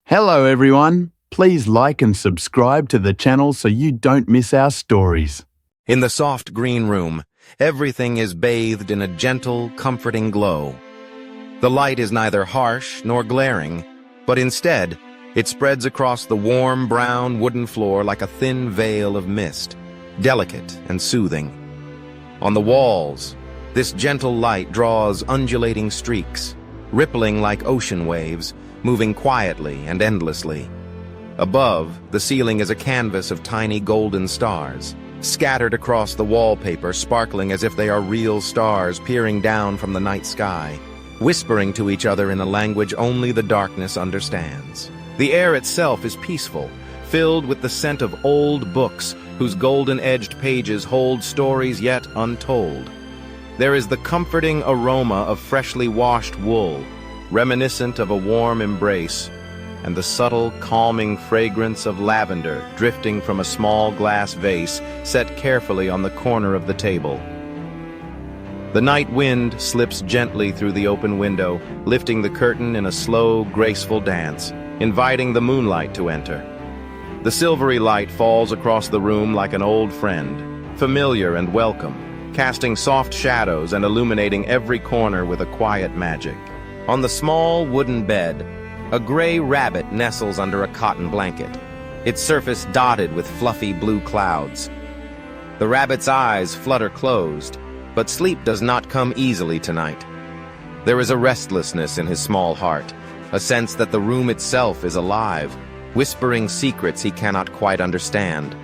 Hello everyone. Please like and subscribe to the channel so you don't miss our stories. In the soft green room, everything is bathed in a gentle, comforting glow. The light is neither harsh nor glaring, but instead, it spreads across the warm, brown wooden floor like a thin veil of mist, delicate and soothing. On the walls, this gentle light draws undulating streaks, rippling like ocean waves, moving quietly and endlessly. Above, the ceiling is a canvas of tiny golden stars, scattered across the wallpaper, sparkling as if they are real stars peering down from the night sky, whispering to each other in a language only the darkness understands. The air itself is peaceful, filled with the scent of old books whose golden-edged pages hold stories yet untold. There is the comforting aroma of freshly washed wool, reminiscent of a warm embrace, and the subtle, calming fragrance of lavender drifting from a small glass vase set carefully on the corner of the table. The night wind slips gently through the open window, lifting the curtain in a slow, graceful dance, inviting the moonlight to enter. The silvery light falls across the room like an old friend, familiar and welcome, casting soft shadows and illuminating every corner with a quiet magic. On the small wooden bed, a gray rabbit nestles under a cotton blanket, its surface dotted with fluffy blue clouds. The rabbit's eyes flutter closed, but sleep does not come easily tonight. There is a restlessness in his small heart, a sense that the room itself is alive, whispering secrets he cannot quite understand.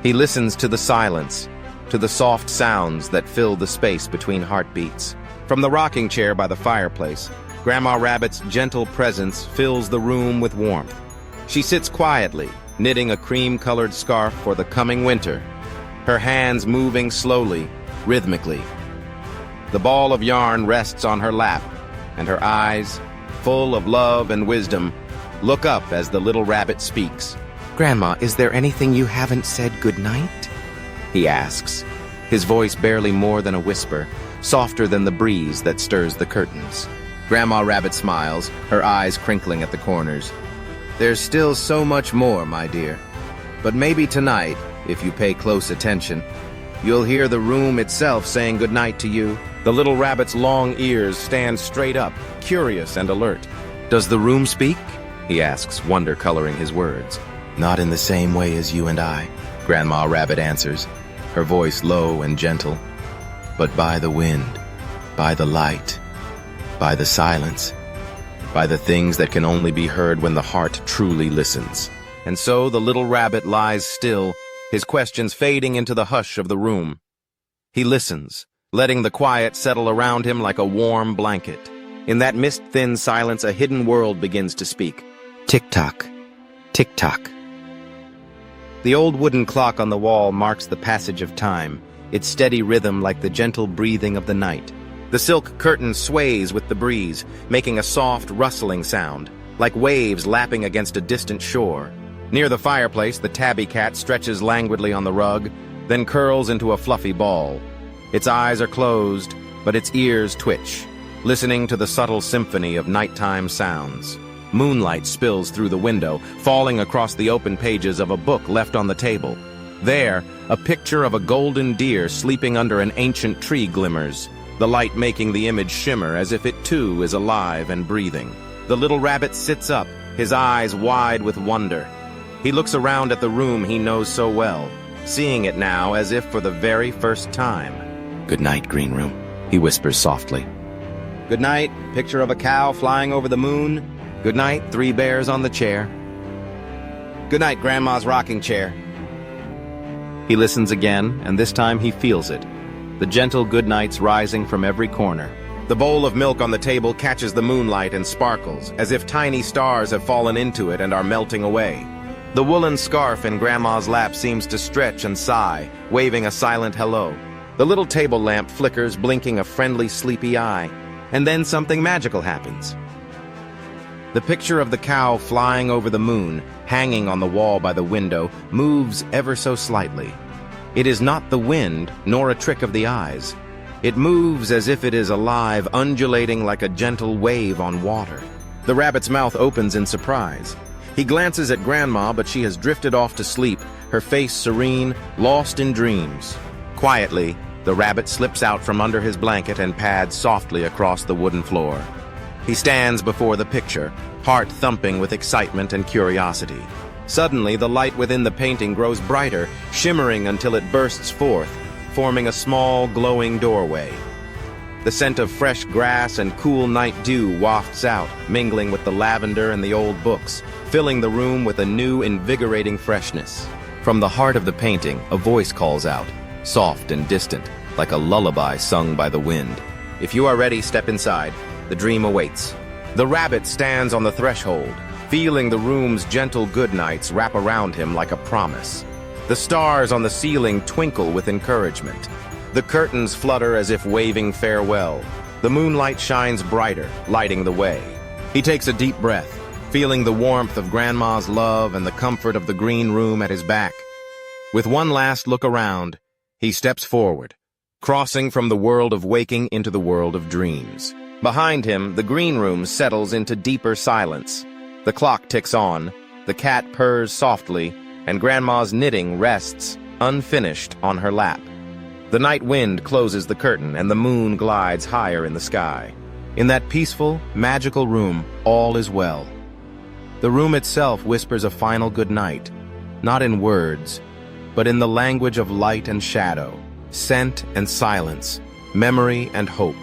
He listens to the silence, to the soft sounds that fill the space between heartbeats. From the rocking chair by the fireplace, Grandma Rabbit's gentle presence fills the room with warmth. She sits quietly, knitting a cream-colored scarf for the coming winter, her hands moving slowly, rhythmically. The ball of yarn rests on her lap, and her eyes, full of love and wisdom, look up as the little rabbit speaks. "Grandma, is there anything you haven't said goodnight?" he asks, his voice barely more than a whisper, softer than the breeze that stirs the curtains. Grandma Rabbit smiles, her eyes crinkling at the corners. "There's still so much more, my dear. But maybe tonight, if you pay close attention, you'll hear the room itself saying goodnight to you." The little rabbit's long ears stand straight up, curious and alert. "Does the room speak?" he asks, wonder coloring his words. "Not in the same way as you and I," Grandma Rabbit answers, her voice low and gentle. "But by the wind, by the light, by the silence, by the things that can only be heard when the heart truly listens." And so the little rabbit lies still, his questions fading into the hush of the room. He listens, letting the quiet settle around him like a warm blanket. In that mist-thin silence, a hidden world begins to speak. Tick-tock, tick-tock. The old wooden clock on the wall marks the passage of time, its steady rhythm like the gentle breathing of the night. The silk curtain sways with the breeze, making a soft, rustling sound, like waves lapping against a distant shore. Near the fireplace, the tabby cat stretches languidly on the rug, then curls into a fluffy ball. Its eyes are closed, but its ears twitch, listening to the subtle symphony of nighttime sounds. Moonlight spills through the window, falling across the open pages of a book left on the table. There, a picture of a golden deer sleeping under an ancient tree glimmers, the light making the image shimmer as if it too is alive and breathing. The little rabbit sits up, his eyes wide with wonder. He looks around at the room he knows so well, seeing it now as if for the very first time. "Good night, Green Room," he whispers softly. "Good night, picture of a cow flying over the moon. Good night, 3 bears on the chair. Good night, Grandma's rocking chair." He listens again, and this time he feels it. The gentle good nights rising from every corner. The bowl of milk on the table catches the moonlight and sparkles, as if tiny stars have fallen into it and are melting away. The woolen scarf in Grandma's lap seems to stretch and sigh, waving a silent hello. The little table lamp flickers, blinking a friendly, sleepy eye. And then something magical happens. The picture of the cow flying over the moon, hanging on the wall by the window, moves ever so slightly. It is not the wind, nor a trick of the eyes. It moves as if it is alive, undulating like a gentle wave on water. The rabbit's mouth opens in surprise. He glances at Grandma, but she has drifted off to sleep, her face serene, lost in dreams. Quietly, the rabbit slips out from under his blanket and pads softly across the wooden floor. He stands before the picture, heart thumping with excitement and curiosity. Suddenly, the light within the painting grows brighter, shimmering until it bursts forth, forming a small, glowing doorway. The scent of fresh grass and cool night dew wafts out, mingling with the lavender and the old books, filling the room with a new, invigorating freshness. From the heart of the painting, a voice calls out, soft and distant, like a lullaby sung by the wind. If you are ready, step inside. The dream awaits. The rabbit stands on the threshold, feeling the room's gentle goodnights wrap around him like a promise. The stars on the ceiling twinkle with encouragement. The curtains flutter as if waving farewell. The moonlight shines brighter, lighting the way. He takes a deep breath, feeling the warmth of Grandma's love and the comfort of the green room at his back. With one last look around, he steps forward, crossing from the world of waking into the world of dreams. Behind him, the green room settles into deeper silence. The clock ticks on, the cat purrs softly, and Grandma's knitting rests, unfinished, on her lap. The night wind closes the curtain and the moon glides higher in the sky. In that peaceful, magical room, all is well. The room itself whispers a final goodnight, not in words, but in the language of light and shadow, scent and silence, memory and hope.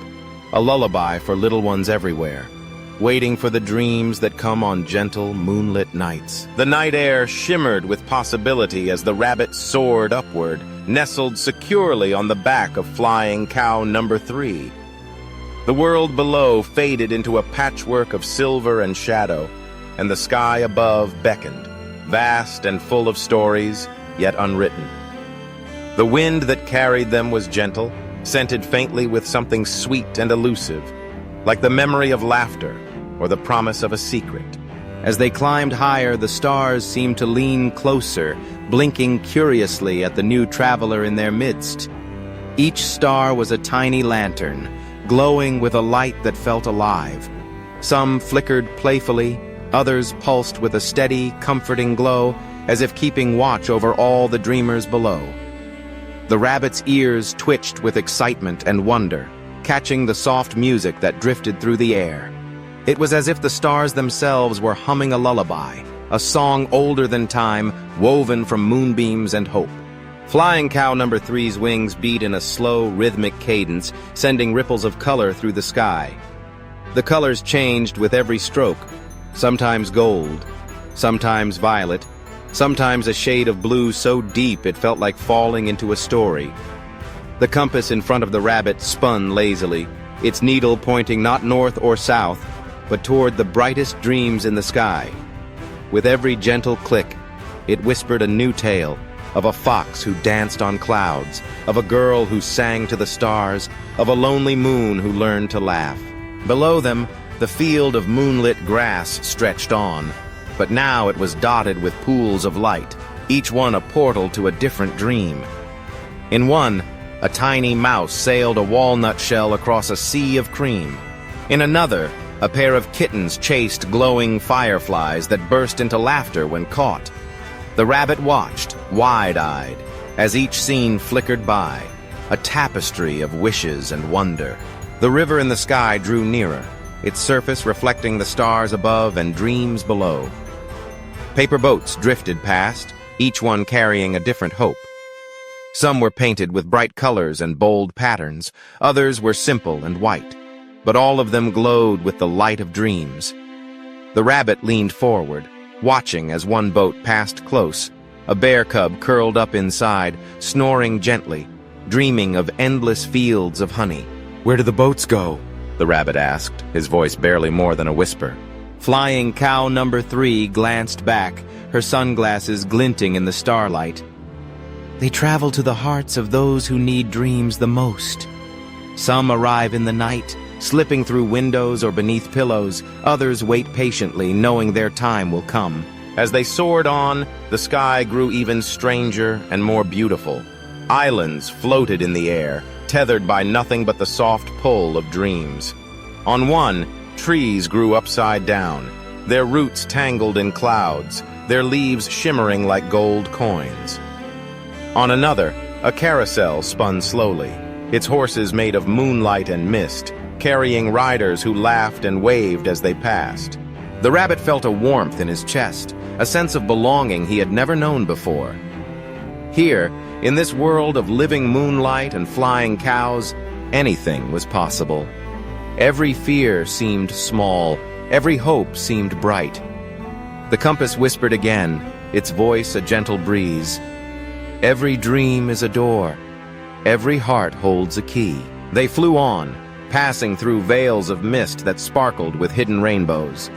A lullaby for little ones everywhere, waiting for the dreams that come on gentle, moonlit nights. The night air shimmered with possibility as the rabbit soared upward, nestled securely on the back of flying cow number 3. The world below faded into a patchwork of silver and shadow, and the sky above beckoned, vast and full of stories, yet unwritten. The wind that carried them was gentle, scented faintly with something sweet and elusive, like the memory of laughter or the promise of a secret. As they climbed higher, the stars seemed to lean closer, blinking curiously at the new traveler in their midst. Each star was a tiny lantern, glowing with a light that felt alive. Some flickered playfully, others pulsed with a steady, comforting glow, as if keeping watch over all the dreamers below. The rabbit's ears twitched with excitement and wonder, catching the soft music that drifted through the air. It was as if the stars themselves were humming a lullaby, a song older than time, woven from moonbeams and hope. Flying cow number 3's wings beat in a slow, rhythmic cadence, sending ripples of color through the sky. The colors changed with every stroke, sometimes gold, sometimes violet, sometimes a shade of blue so deep it felt like falling into a story. The compass in front of the rabbit spun lazily, its needle pointing not north or south, but toward the brightest dreams in the sky. With every gentle click, it whispered a new tale, of a fox who danced on clouds, of a girl who sang to the stars, of a lonely moon who learned to laugh. Below them, the field of moonlit grass stretched on, but now it was dotted with pools of light, each one a portal to a different dream. In one, a tiny mouse sailed a walnut shell across a sea of cream. In another, a pair of kittens chased glowing fireflies that burst into laughter when caught. The rabbit watched, wide-eyed, as each scene flickered by, a tapestry of wishes and wonder. The river in the sky drew nearer, its surface reflecting the stars above and dreams below. Paper boats drifted past, each one carrying a different hope. Some were painted with bright colors and bold patterns, others were simple and white, but all of them glowed with the light of dreams. The rabbit leaned forward, watching as one boat passed close, a bear cub curled up inside, snoring gently, dreaming of endless fields of honey. "Where do the boats go?" the rabbit asked, his voice barely more than a whisper. Flying cow number 3 glanced back, her sunglasses glinting in the starlight. "They travel to the hearts of those who need dreams the most. Some arrive in the night, slipping through windows or beneath pillows. Others wait patiently, knowing their time will come." As they soared on, the sky grew even stranger and more beautiful. Islands floated in the air, tethered by nothing but the soft pull of dreams. On one, Trees grew upside down, their roots tangled in clouds, their leaves shimmering like gold coins. On another, a carousel spun slowly, its horses made of moonlight and mist, carrying riders who laughed and waved as they passed. The rabbit felt a warmth in his chest, a sense of belonging he had never known before. Here, in this world of living moonlight and flying cows, anything was possible. Every fear seemed small, every hope seemed bright. The compass whispered again, its voice a gentle breeze. Every dream is a door, every heart holds a key. They flew on, passing through veils of mist that sparkled with hidden rainbows.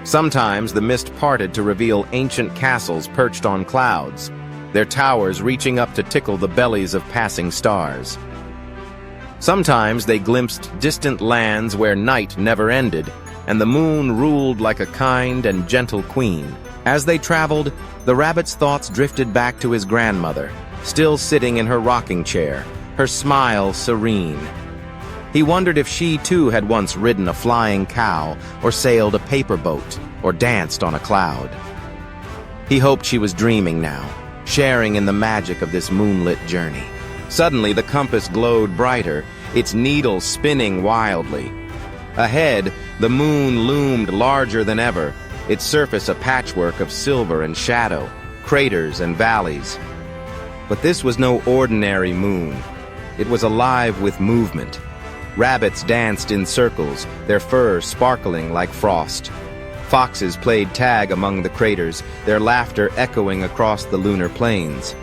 Sometimes the mist parted to reveal ancient castles perched on clouds, their towers reaching up to tickle the bellies of passing stars. Sometimes they glimpsed distant lands where night never ended, and the moon ruled like a kind and gentle queen. As they traveled, the rabbit's thoughts drifted back to his grandmother, still sitting in her rocking chair, her smile serene. He wondered if she too had once ridden a flying cow, or sailed a paper boat, or danced on a cloud. He hoped she was dreaming now, sharing in the magic of this moonlit journey. Suddenly the compass glowed brighter, its needle spinning wildly. Ahead, the moon loomed larger than ever, its surface a patchwork of silver and shadow, craters and valleys. But this was no ordinary moon. It was alive with movement. Rabbits danced in circles, their fur sparkling like frost. Foxes played tag among the craters, their laughter echoing across the lunar plains.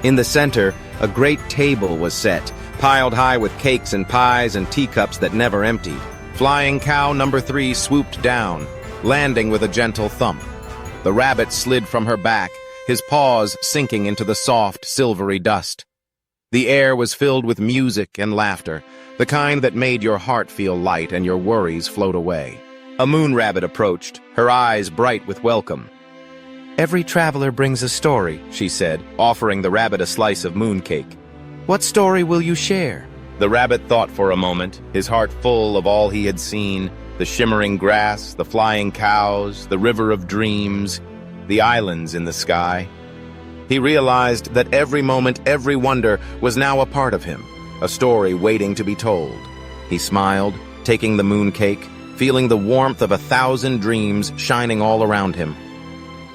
In the center, a great table was set, piled high with cakes and pies and teacups that never emptied. Flying cow number 3 swooped down, landing with a gentle thump. The rabbit slid from her back, his paws sinking into the soft, silvery dust. The air was filled with music and laughter, the kind that made your heart feel light and your worries float away. A moon rabbit approached, her eyes bright with welcome. "Every traveler brings a story," she said, offering the rabbit a slice of mooncake. "What story will you share?" The rabbit thought for a moment, his heart full of all he had seen, the shimmering grass, the flying cows, the river of dreams, the islands in the sky. He realized that every moment, every wonder was now a part of him, a story waiting to be told. He smiled, taking the mooncake, feeling the warmth of 1,000 dreams shining all around him.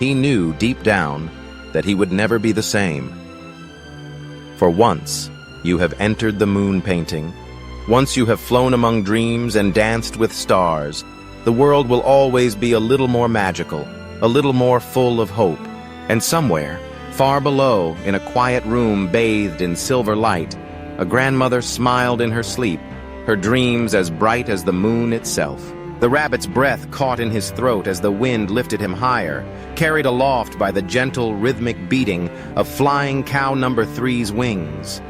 He knew deep down that he would never be the same. For once, you have entered the moon painting. Once you have flown among dreams and danced with stars, the world will always be a little more magical, a little more full of hope. And somewhere, far below, in a quiet room bathed in silver light, a grandmother smiled in her sleep, her dreams as bright as the moon itself. The rabbit's breath caught in his throat as the wind lifted him higher, carried aloft by the gentle, rhythmic beating of flying cow number 3's wings.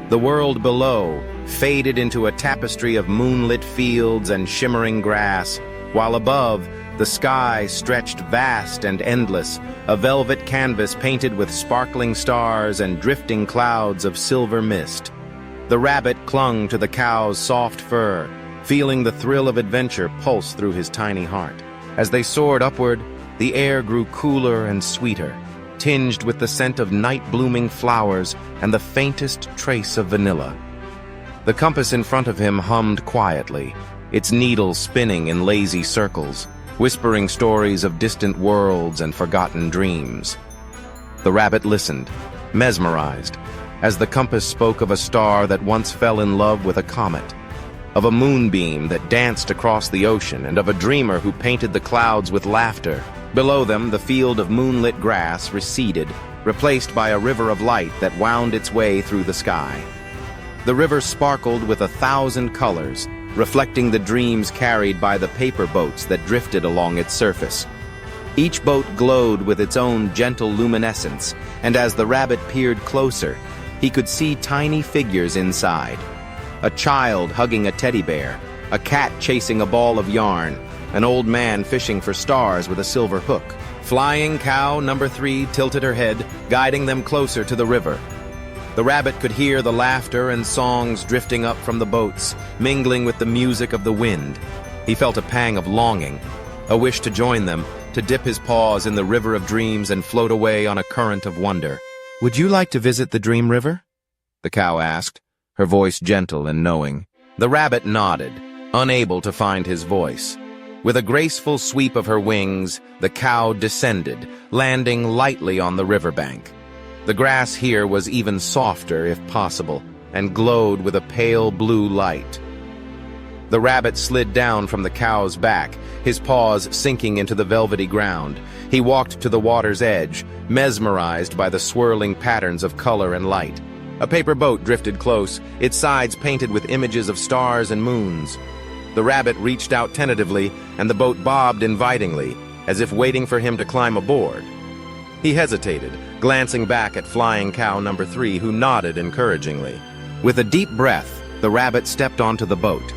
The world below faded into a tapestry of moonlit fields and shimmering grass, while above, the sky stretched vast and endless, a velvet canvas painted with sparkling stars and drifting clouds of silver mist. The rabbit clung to the cow's soft fur, feeling the thrill of adventure pulse through his tiny heart. As they soared upward, the air grew cooler and sweeter, tinged with the scent of night-blooming flowers and the faintest trace of vanilla. The compass in front of him hummed quietly, its needle spinning in lazy circles, whispering stories of distant worlds and forgotten dreams. The rabbit listened, mesmerized, as the compass spoke of a star that once fell in love with a comet, of a moonbeam that danced across the ocean, and of a dreamer who painted the clouds with laughter. Below them, the field of moonlit grass receded, replaced by a river of light that wound its way through the sky. The river sparkled with 1,000 colors, reflecting the dreams carried by the paper boats that drifted along its surface. Each boat glowed with its own gentle luminescence, and as the rabbit peered closer, he could see tiny figures inside. A child hugging a teddy bear, a cat chasing a ball of yarn, an old man fishing for stars with a silver hook. Flying cow number 3 tilted her head, guiding them closer to the river. The rabbit could hear the laughter and songs drifting up from the boats, mingling with the music of the wind. He felt a pang of longing, a wish to join them, to dip his paws in the river of dreams and float away on a current of wonder. "Would you like to visit the Dream River?" the cow asked, her voice gentle and knowing. The rabbit nodded, unable to find his voice. With a graceful sweep of her wings, the cow descended, landing lightly on the riverbank. The grass here was even softer, if possible, and glowed with a pale blue light. The rabbit slid down from the cow's back, his paws sinking into the velvety ground. He walked to the water's edge, mesmerized by the swirling patterns of color and light. A paper boat drifted close, its sides painted with images of stars and moons. The rabbit reached out tentatively, and the boat bobbed invitingly, as if waiting for him to climb aboard. He hesitated, glancing back at flying cow number 3, who nodded encouragingly. With a deep breath, the rabbit stepped onto the boat.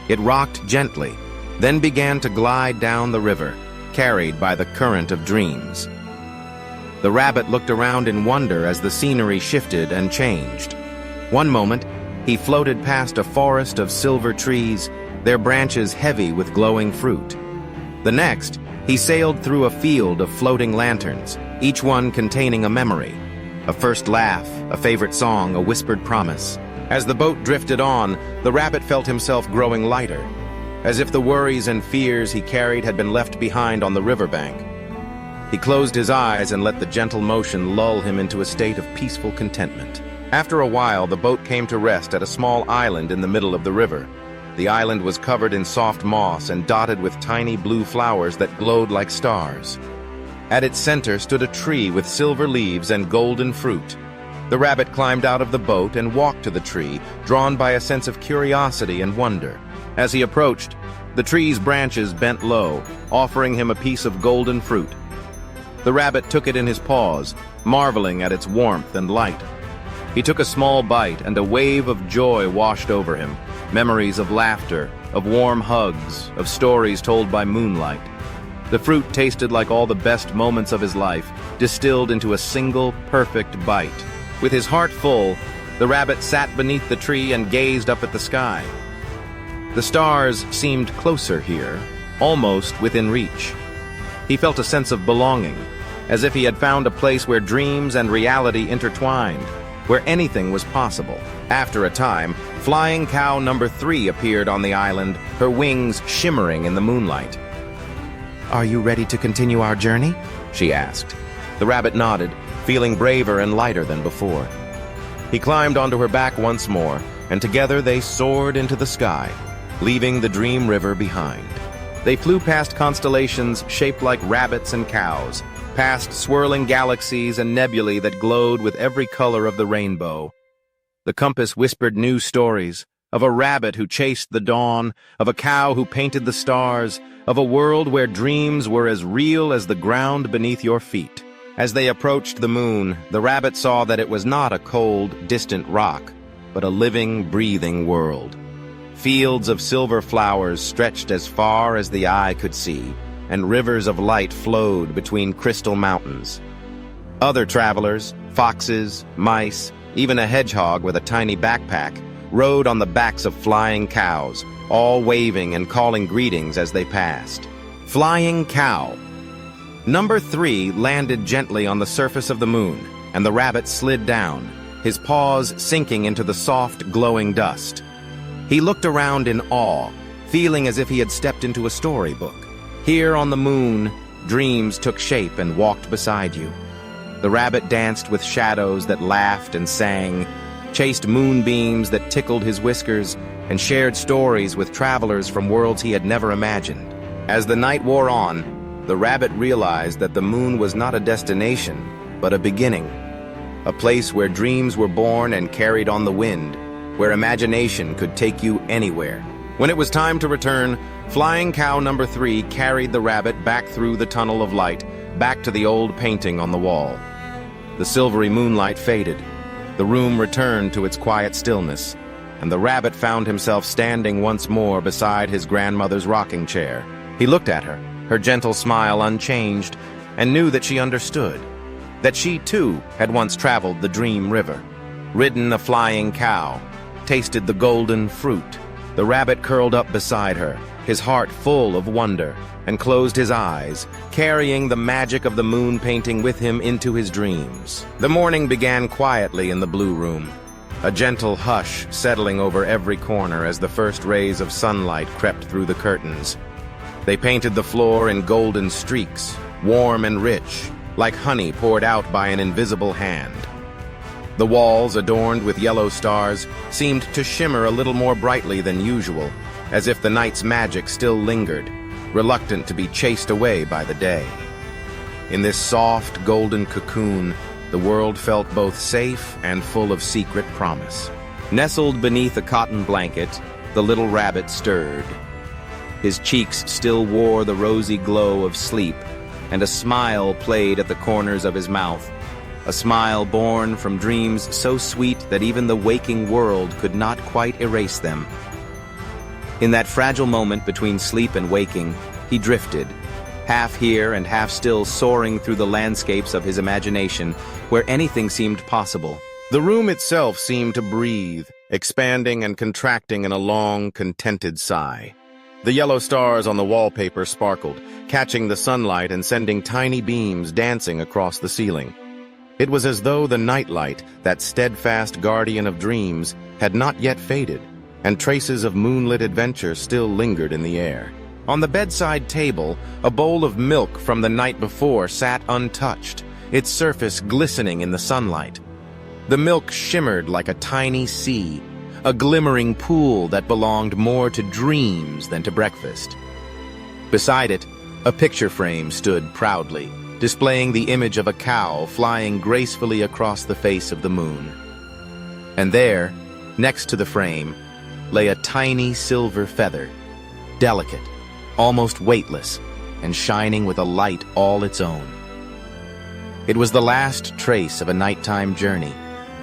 It rocked gently, then began to glide down the river, carried by the current of dreams. The rabbit looked around in wonder as the scenery shifted and changed. One moment, he floated past a forest of silver trees, their branches heavy with glowing fruit. The next, he sailed through a field of floating lanterns, each one containing a memory, a first laugh, a favorite song, a whispered promise. As the boat drifted on, the rabbit felt himself growing lighter, as if the worries and fears he carried had been left behind on the riverbank. He closed his eyes and let the gentle motion lull him into a state of peaceful contentment. After a while, the boat came to rest at a small island in the middle of the river. The island was covered in soft moss and dotted with tiny blue flowers that glowed like stars. At its center stood a tree with silver leaves and golden fruit. The rabbit climbed out of the boat and walked to the tree, drawn by a sense of curiosity and wonder. As he approached, the tree's branches bent low, offering him a piece of golden fruit. The rabbit took it in his paws, marveling at its warmth and light. He took a small bite, and a wave of joy washed over him. Memories of laughter, of warm hugs, of stories told by moonlight. The fruit tasted like all the best moments of his life, distilled into a single, perfect bite. With his heart full, the rabbit sat beneath the tree and gazed up at the sky. The stars seemed closer here, almost within reach. He felt a sense of belonging, as if he had found a place where dreams and reality intertwined, where anything was possible. After a time, flying cow number 3 appeared on the island, her wings shimmering in the moonlight. "Are you ready to continue our journey?" she asked. The rabbit nodded, feeling braver and lighter than before. He climbed onto her back once more, and together they soared into the sky, leaving the Dream River behind. They flew past constellations shaped like rabbits and cows, past swirling galaxies and nebulae that glowed with every color of the rainbow. The compass whispered new stories, of a rabbit who chased the dawn, of a cow who painted the stars, of a world where dreams were as real as the ground beneath your feet. As they approached the moon, the rabbit saw that it was not a cold, distant rock, but a living, breathing world. Fields of silver flowers stretched as far as the eye could see, and rivers of light flowed between crystal mountains. Other travelers, foxes, mice, even a hedgehog with a tiny backpack, rode on the backs of flying cows, all waving and calling greetings as they passed. Flying cow. Number 3 landed gently on the surface of the moon, and the rabbit slid down, his paws sinking into the soft, glowing dust. He looked around in awe, feeling as if he had stepped into a storybook. Here on the moon, dreams took shape and walked beside you. The rabbit danced with shadows that laughed and sang, chased moonbeams that tickled his whiskers, and shared stories with travelers from worlds he had never imagined. As the night wore on, the rabbit realized that the moon was not a destination, but a beginning. A place where dreams were born and carried on the wind, where imagination could take you anywhere. When it was time to return, flying cow number 3 carried the rabbit back through the tunnel of light, back to the old painting on the wall. The silvery moonlight faded. The room returned to its quiet stillness, and the rabbit found himself standing once more beside his grandmother's rocking chair. He looked at her, her gentle smile unchanged, and knew that she understood, that she too had once traveled the Dream River, ridden a flying cow, tasted the golden fruit. The rabbit curled up beside her, his heart full of wonder, and closed his eyes, carrying the magic of the moon painting with him into his dreams. The morning began quietly in the blue room, a gentle hush settling over every corner as the first rays of sunlight crept through the curtains. They painted the floor in golden streaks, warm and rich, like honey poured out by an invisible hand. The walls, adorned with yellow stars, seemed to shimmer a little more brightly than usual, as if the night's magic still lingered, reluctant to be chased away by the day. In this soft, golden cocoon, the world felt both safe and full of secret promise. Nestled beneath a cotton blanket, the little rabbit stirred. His cheeks still wore the rosy glow of sleep, and a smile played at the corners of his mouth, a smile born from dreams so sweet that even the waking world could not quite erase them. In that fragile moment between sleep and waking, he drifted, half here and half still soaring through the landscapes of his imagination, where anything seemed possible. The room itself seemed to breathe, expanding and contracting in a long, contented sigh. The yellow stars on the wallpaper sparkled, catching the sunlight and sending tiny beams dancing across the ceiling. It was as though the nightlight, that steadfast guardian of dreams, had not yet faded, and traces of moonlit adventure still lingered in the air. On the bedside table, a bowl of milk from the night before sat untouched, its surface glistening in the sunlight. The milk shimmered like a tiny sea, a glimmering pool that belonged more to dreams than to breakfast. Beside it, a picture frame stood proudly, displaying the image of a cow flying gracefully across the face of the moon. And there, next to the frame, lay a tiny silver feather, delicate, almost weightless, and shining with a light all its own. It was the last trace of a nighttime journey,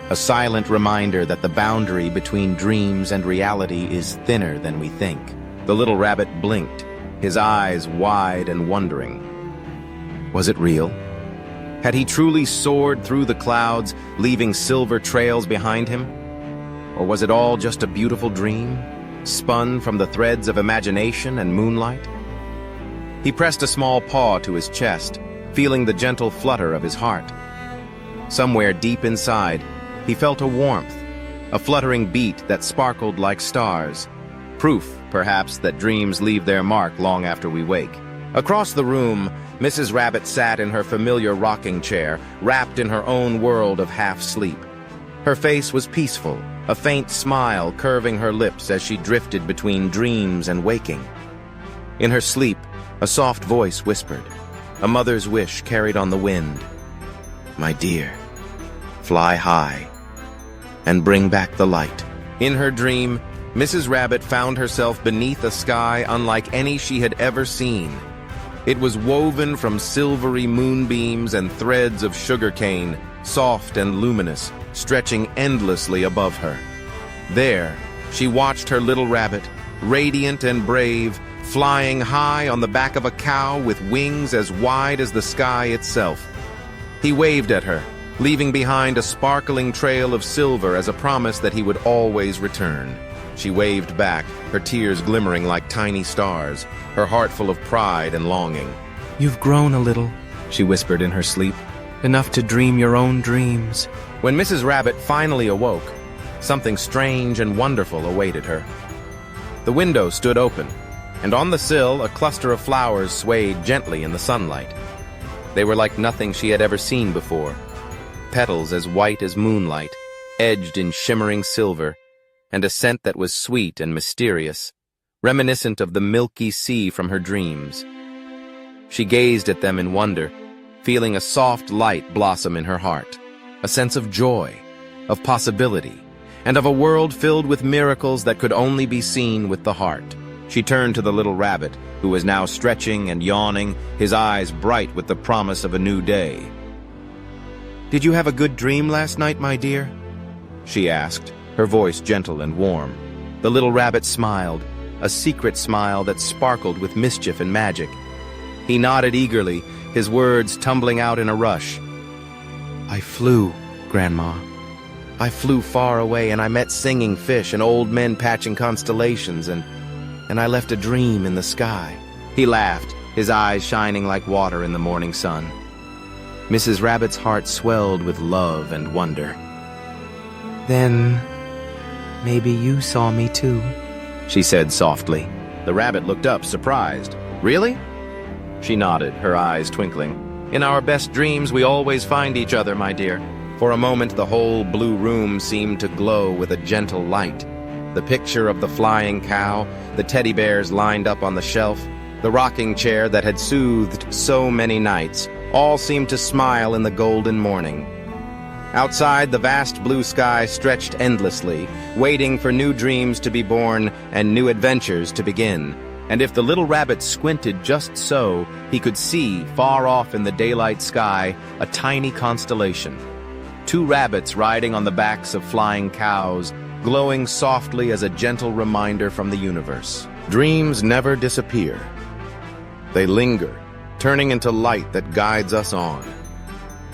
a silent reminder that the boundary between dreams and reality is thinner than we think. The little rabbit blinked, his eyes wide and wondering. Was it real? Had he truly soared through the clouds, leaving silver trails behind him? Or was it all just a beautiful dream, spun from the threads of imagination and moonlight? He pressed a small paw to his chest, feeling the gentle flutter of his heart. Somewhere deep inside, he felt a warmth, a fluttering beat that sparkled like stars, proof, perhaps, that dreams leave their mark long after we wake. Across the room, Mrs. Rabbit sat in her familiar rocking chair, wrapped in her own world of half-sleep. Her face was peaceful, a faint smile curving her lips as she drifted between dreams and waking. In her sleep, a soft voice whispered, a mother's wish carried on the wind. "My dear, fly high and bring back the light." In her dream, Mrs. Rabbit found herself beneath a sky unlike any she had ever seen. It was woven from silvery moonbeams and threads of sugarcane, soft and luminous, stretching endlessly above her. There, she watched her little rabbit, radiant and brave, flying high on the back of a cow with wings as wide as the sky itself. He waved at her, leaving behind a sparkling trail of silver as a promise that he would always return. She waved back, her tears glimmering like tiny stars, her heart full of pride and longing. "You've grown a little," she whispered in her sleep, "enough to dream your own dreams." When Mrs. Rabbit finally awoke, something strange and wonderful awaited her. The window stood open, and on the sill a cluster of flowers swayed gently in the sunlight. They were like nothing she had ever seen before, petals as white as moonlight, edged in shimmering silver, and a scent that was sweet and mysterious, reminiscent of the milky sea from her dreams. She gazed at them in wonder, feeling a soft light blossom in her heart, a sense of joy, of possibility, and of a world filled with miracles that could only be seen with the heart. She turned to the little rabbit, who was now stretching and yawning, his eyes bright with the promise of a new day. "Did you have a good dream last night, my dear?" she asked, her voice gentle and warm. The little rabbit smiled, a secret smile that sparkled with mischief and magic. He nodded eagerly, his words tumbling out in a rush. "I flew, Grandma. I flew far away, and I met singing fish and old men patching constellations, and and I left a dream in the sky." He laughed, his eyes shining like water in the morning sun. Mrs. Rabbit's heart swelled with love and wonder. "Then, maybe you saw me too," she said softly. The rabbit looked up, surprised. "Really?" She nodded, her eyes twinkling. "In our best dreams, we always find each other, my dear." For a moment, the whole blue room seemed to glow with a gentle light. The picture of the flying cow, the teddy bears lined up on the shelf, the rocking chair that had soothed so many nights, all seemed to smile in the golden morning. Outside, the vast blue sky stretched endlessly, waiting for new dreams to be born and new adventures to begin. And if the little rabbit squinted just so, he could see, far off in the daylight sky, a tiny constellation. Two rabbits riding on the backs of flying cows, glowing softly as a gentle reminder from the universe. Dreams never disappear. They linger, turning into light that guides us on.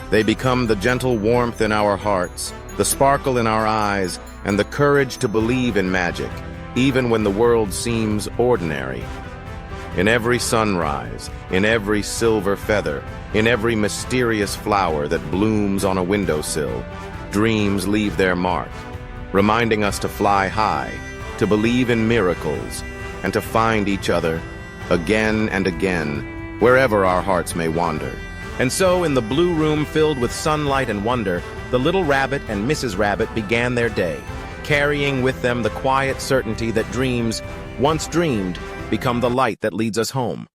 They become the gentle warmth in our hearts, the sparkle in our eyes, and the courage to believe in magic, even when the world seems ordinary. In every sunrise, in every silver feather, in every mysterious flower that blooms on a windowsill, dreams leave their mark, reminding us to fly high, to believe in miracles, and to find each other again and again, wherever our hearts may wander. And so, in the blue room filled with sunlight and wonder, the little rabbit and Mrs. Rabbit began their day, carrying with them the quiet certainty that dreams, once dreamed, become the light that leads us home.